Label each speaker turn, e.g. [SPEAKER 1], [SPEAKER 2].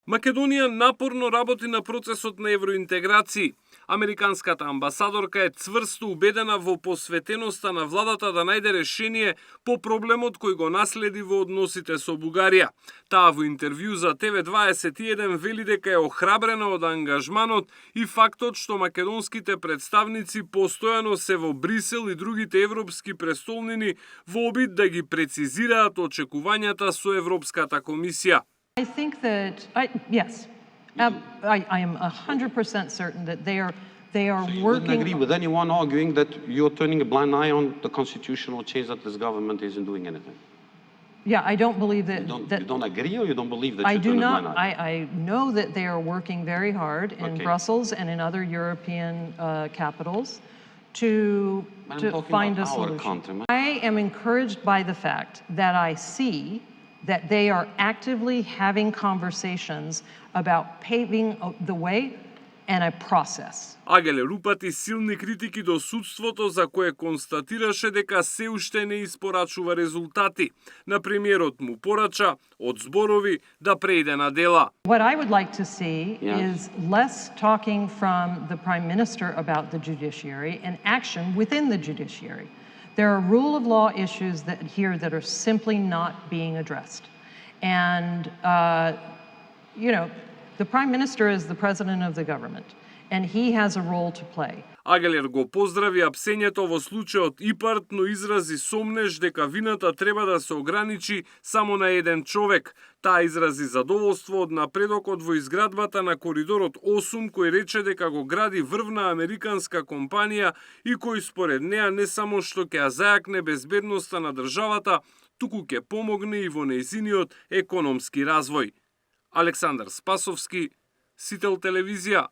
[SPEAKER 1] Македонија напорно работи на процесот на евроинтеграција. Американската амбасадорка е цврсто убедена во посветеноста на владата да најде решение по проблемот кој го наследи во односите со Бугарија. Таа во интервју за TV21 вели дека е охрабрена од ангажманот и фактот што македонските представници постојано се во Брисел и другите европски престолнини во обид да ги прецизираат очекувањата со Европската комисија.
[SPEAKER 2] I think that, yes, I am 100% certain that they are
[SPEAKER 3] So you wouldn't
[SPEAKER 2] working.
[SPEAKER 3] agree with anyone arguing that you're turning a blind eye on the constitutional change that this government isn't doing anything?
[SPEAKER 2] Yeah, I don't believe that.
[SPEAKER 3] You don't agree, or you don't believe that
[SPEAKER 2] I
[SPEAKER 3] you're
[SPEAKER 2] do
[SPEAKER 3] turning a
[SPEAKER 2] not.
[SPEAKER 3] blind eye?
[SPEAKER 2] I know that they are working very hard in
[SPEAKER 3] Okay.
[SPEAKER 2] Brussels and in other European capitals to
[SPEAKER 3] I'm
[SPEAKER 2] to
[SPEAKER 3] talking
[SPEAKER 2] find a
[SPEAKER 3] about our
[SPEAKER 2] solution.
[SPEAKER 3] country.
[SPEAKER 2] I am encouraged by the fact that I see that they are actively having conversations about paving the way and a process.
[SPEAKER 1] Агеле Рупати силни критики до судството за кое констатираше дека се уште не испорачува резултати. На премиерот му порача од зборови да преиде на дела.
[SPEAKER 2] What I would like to see
[SPEAKER 3] Yes.
[SPEAKER 2] is less talking from the Prime Minister about the judiciary and action within the judiciary. There are rule of law issues that are simply not being addressed. And, the Prime Minister is the President of the government, and he has a role to play.
[SPEAKER 1] Агелер го поздрави апсењето во случајот ИПАРТ, но изрази сомнеж дека вината треба да се ограничи само на еден човек. Таа изрази задоволство од напредокот во изградбата на коридорот 8, кој рече дека го гради врвна американска компанија и кој според неа не само што ќе ја зајакне безбедноста на државата, туку ќе помогне и во нејзиниот економски развој. Александар Спасовски, Сител телевизија.